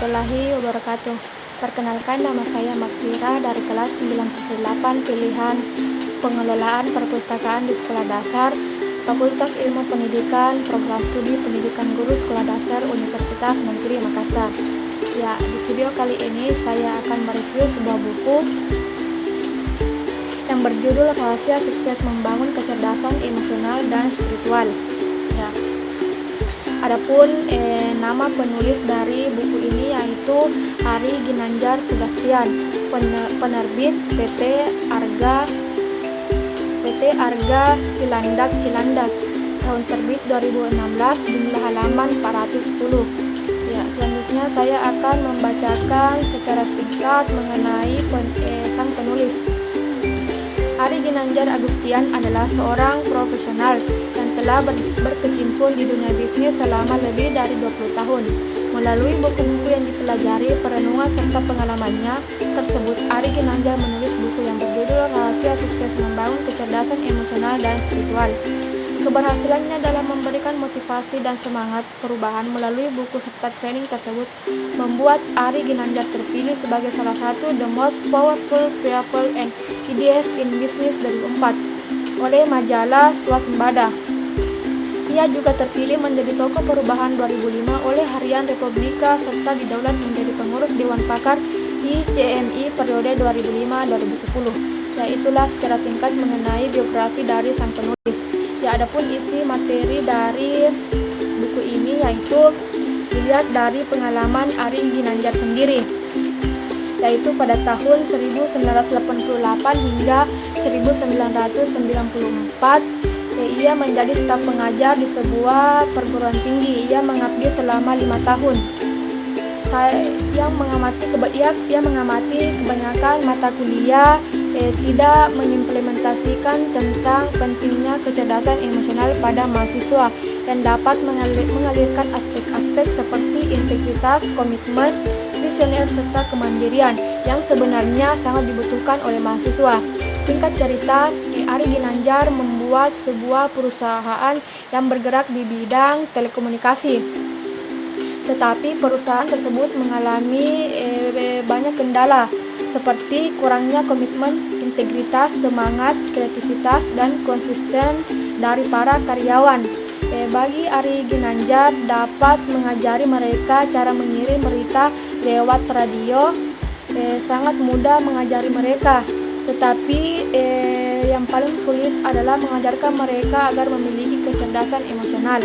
warahmatullahi wabarakatuh. Perkenalkan, nama saya Makfira dari kelas 98 pilihan pengelolaan perpustakaan di sekolah dasar Fakultas Ilmu Pendidikan Program Studi Pendidikan Guru Sekolah Dasar Universitas Negeri Makassar. Ya, di video kali ini saya akan mereview sebuah buku yang berjudul Rahasia Sukses Membangun Kecerdasan Emosional dan Spiritual. Ya. Adapun nama penulis dari buku ini yaitu Ari Ginanjar Sebastian, penerbit PT Arga Cilandak, tahun terbit 2016, jumlah halaman 410. Ya, selanjutnya saya akan membacakan secara singkat mengenai sang penulis. Ari Ginanjar Agustian adalah seorang profesional yang telah berkecimpung di dunia bisnis selama lebih dari 20 tahun. Melalui buku-buku yang dipelajari, perenungan serta pengalamannya tersebut, Ari Ginanjar menulis buku yang berjudul Rahasia Sukses Membangun Kecerdasan Emosional dan Spiritual. Keberhasilannya dalam memberikan motivasi dan semangat perubahan melalui buku serta training tersebut membuat Ari Ginanjar terpilih sebagai salah satu the most powerful people and ideas in business 2004 oleh majalah Swasembada. Ia juga terpilih menjadi tokoh perubahan 2005 oleh Harian Republika serta didaulat menjadi pengurus Dewan Pakar ICMI periode 2005-2010. Ya, itulah secara singkat mengenai biografi dari sang penulis. Ya, adapun isi materi dari buku ini yaitu dilihat dari pengalaman Ari Ginanjar sendiri, yaitu pada tahun 1988 hingga 1994 ia menjadi staf pengajar di sebuah perguruan tinggi. Ia mengabdi selama 5 tahun. Ia mengamati kebanyakan mata kuliah tidak mengimplementasikan tentang pentingnya kecerdasan emosional pada mahasiswa dan dapat mengalirkan aspek-aspek seperti integritas, komitmen, visioner serta kemandirian yang sebenarnya sangat dibutuhkan oleh mahasiswa. Singkat cerita, Ari Ginanjar membuat sebuah perusahaan yang bergerak di bidang telekomunikasi. Tetapi perusahaan tersebut mengalami banyak kendala seperti kurangnya komitmen, integritas, semangat, kreativitas, dan konsisten dari para karyawan. Bagi Ari Ginanjar dapat mengajari mereka cara mengirim berita lewat radio, sangat mudah mengajari mereka. Tetapi yang paling sulit adalah mengajarkan mereka agar memiliki kecerdasan emosional.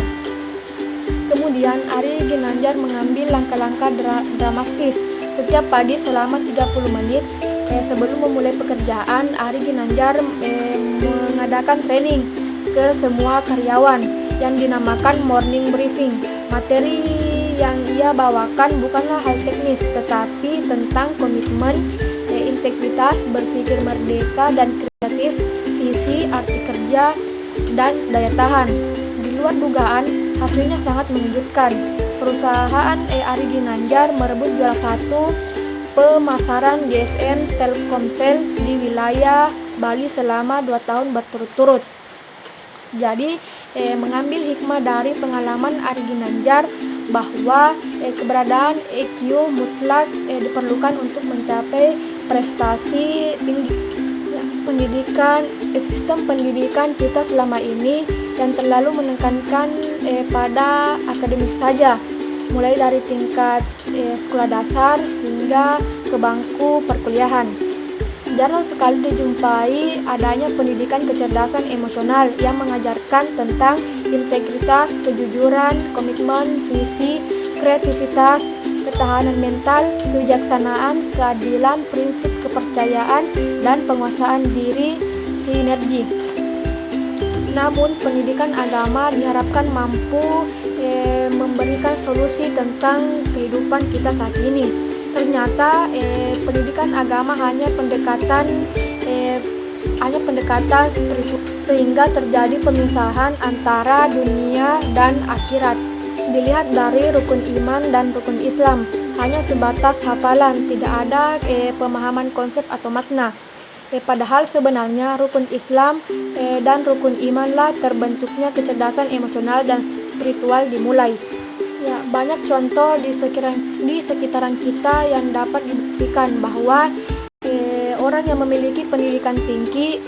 Kemudian Ari Ginanjar mengambil langkah-langkah dramatis. Setiap pagi selama 30 menit sebelum memulai pekerjaan, Ari Ginanjar mengadakan training ke semua karyawan yang dinamakan morning briefing. Materi yang ia bawakan bukanlah hal teknis, tetapi tentang komitmen, integritas, berpikir merdeka dan kreatif, visi, arti kerja, dan daya tahan. Di luar dugaan, hasilnya sangat mengejutkan. Perusahaan Ari Ginanjar merebut juara 1 pemasaran GSM Telkomsel di wilayah Bali selama 2 tahun berturut-turut. Jadi, mengambil hikmah dari pengalaman Ari Ginanjar bahwa keberadaan EQ mutlak diperlukan untuk mencapai prestasi tinggi. Sistem pendidikan kita selama ini yang terlalu menekankan pada akademik saja, mulai dari tingkat sekolah dasar hingga ke bangku perkuliahan. Jarang sekali dijumpai adanya pendidikan kecerdasan emosional yang mengajarkan tentang integritas, kejujuran, komitmen, visi, kreativitas, ketahanan mental, kebijaksanaan, keadilan, prinsip kepercayaan, dan penguasaan diri, sinergi. Namun, pendidikan agama diharapkan mampu memberikan solusi tentang kehidupan kita saat ini. Ternyata pendidikan agama hanya pendekatan spiritual, sehingga terjadi pemisahan antara dunia dan akhirat. Dilihat dari rukun iman dan rukun Islam, hanya sebatas hafalan, tidak ada pemahaman konsep atau makna. Padahal sebenarnya rukun Islam dan rukun imanlah terbentuknya kecerdasan emosional dan spiritual dimulai. Ya, banyak contoh di sekitaran kita yang dapat dibuktikan bahwa orang yang memiliki pendidikan tinggi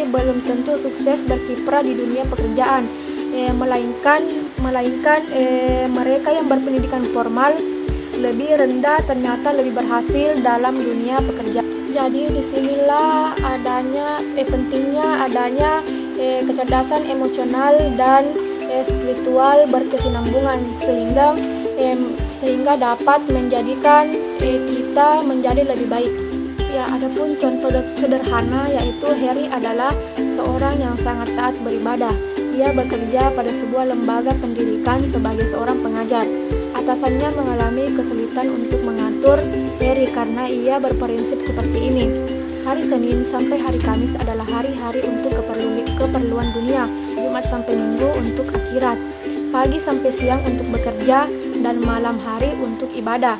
belum tentu sukses berkiprah di dunia pekerjaan, melainkan mereka yang berpendidikan formal lebih rendah ternyata lebih berhasil dalam dunia pekerjaan. Jadi disinilah pentingnya adanya kecerdasan emosional dan spiritual berkesinambungan sehingga dapat menjadikan kita menjadi lebih baik. Ya, adapun contoh sederhana yaitu Harry adalah seorang yang sangat taat beribadah. Ia bekerja pada sebuah lembaga pendidikan sebagai seorang pengajar. Atasannya mengalami kesulitan untuk mengatur Harry karena ia berprinsip seperti ini. Hari Senin sampai hari Kamis adalah hari-hari untuk keperluan dunia, Jumat sampai Minggu untuk akhirat, pagi sampai siang untuk bekerja, dan malam hari untuk ibadah.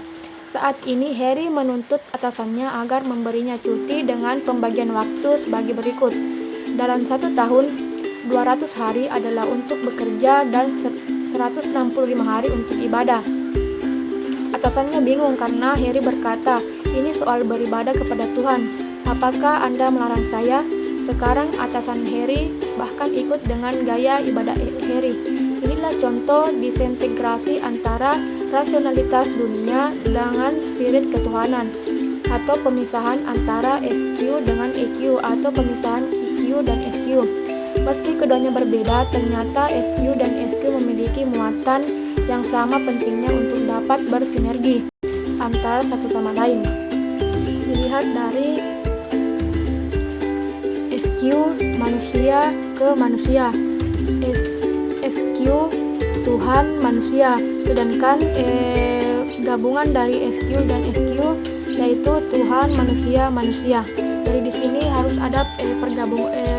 Saat ini Harry menuntut atasannya agar memberinya cuti dengan pembagian waktu sebagai berikut. Dalam 1 tahun, 200 hari adalah untuk bekerja dan 165 hari untuk ibadah. Atasannya bingung karena Harry berkata, "Ini soal beribadah kepada Tuhan. Apakah Anda melarang saya?" Sekarang atasan Harry bahkan ikut dengan gaya ibadah Harry. Inilah contoh disintegrasi antara rasionalitas dunia dengan spirit ketuhanan, atau pemisahan antara SQ dengan EQ, atau pemisahan EQ dan SQ. Meski keduanya berbeda, ternyata SQ dan SQ memiliki muatan yang sama pentingnya untuk dapat bersinergi antara satu sama lain. Dilihat dari SQ manusia ke manusia, SQ Tuhan manusia, sedangkan gabungan dari SQ dan SQ yaitu Tuhan manusia. Jadi di sini harus ada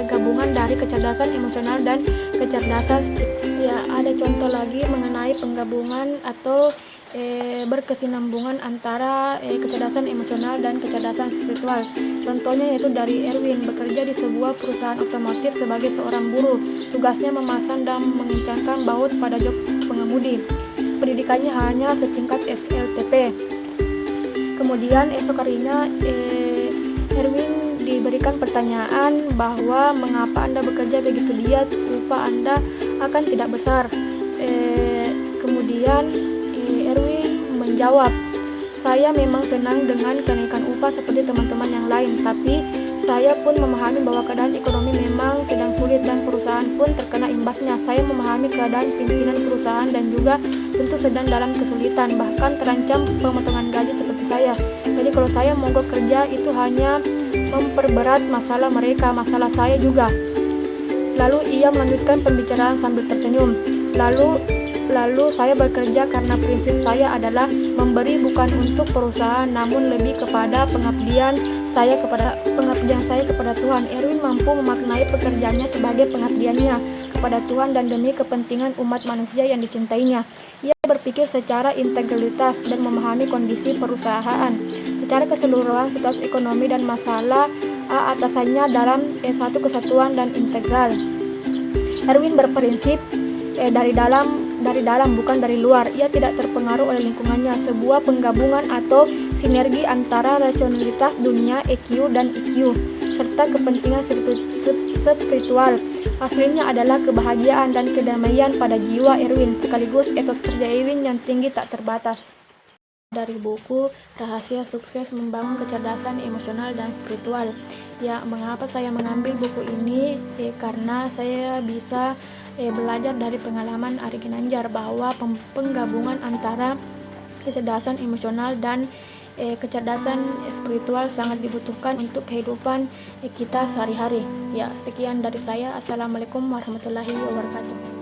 gabungan dari kecerdasan emosional dan kecerdasan. Ya, ada contoh lagi mengenai penggabungan atau berkesinambungan antara kecerdasan emosional dan kecerdasan spiritual. Contohnya yaitu dari Erwin, bekerja di sebuah perusahaan otomotif sebagai seorang buruh. Tugasnya memasang dan mengencangkan baut pada jok pengemudi. Pendidikannya hanya setingkat SLTP. Kemudian esok harinya Erwin diberikan pertanyaan bahwa mengapa Anda bekerja begitu giat, upah Anda akan tidak besar. Kemudian Erwin menjawab, "Saya memang senang dengan kenaikan upah seperti teman-teman yang lain, tapi saya pun memahami bahwa keadaan ekonomi memang sedang sulit dan perusahaan pun terkena imbasnya. Saya memahami keadaan pimpinan perusahaan dan juga tentu sedang dalam kesulitan, bahkan terancam pemotongan gaji seperti saya. Jadi kalau saya mogok kerja itu hanya memperberat masalah mereka, masalah saya juga." Lalu ia melanjutkan pembicaraan sambil tersenyum. Lalu saya bekerja karena prinsip saya adalah memberi bukan untuk perusahaan, namun lebih kepada pengabdian saya kepada Tuhan. Erwin mampu memaknai pekerjaannya sebagai pengabdiannya kepada Tuhan dan demi kepentingan umat manusia yang dicintainya. Ia berpikir secara integritas dan memahami kondisi perusahaan secara keseluruhan, situasi ekonomi dan masalah atasannya dalam satu kesatuan dan integral. Erwin berprinsip dari dalam bukan dari luar. Ia tidak terpengaruh oleh lingkungannya. Sebuah penggabungan atau sinergi antara rasionalitas dunia EQ dan EQ serta kepentingan spiritual. Hasilnya adalah kebahagiaan dan kedamaian pada jiwa Erwin, sekaligus etos kerja Erwin yang tinggi tak terbatas. Dari buku Rahasia Sukses Membangun Kecerdasan Emosional dan Spiritual. Ya, mengapa saya mengambil buku ini? Karena saya bisa belajar dari pengalaman Ari Ginanjar bahwa penggabungan antara kecerdasan emosional dan kecerdasan spiritual sangat dibutuhkan untuk kehidupan kita sehari-hari. Ya, sekian dari saya. Assalamualaikum warahmatullahi wabarakatuh.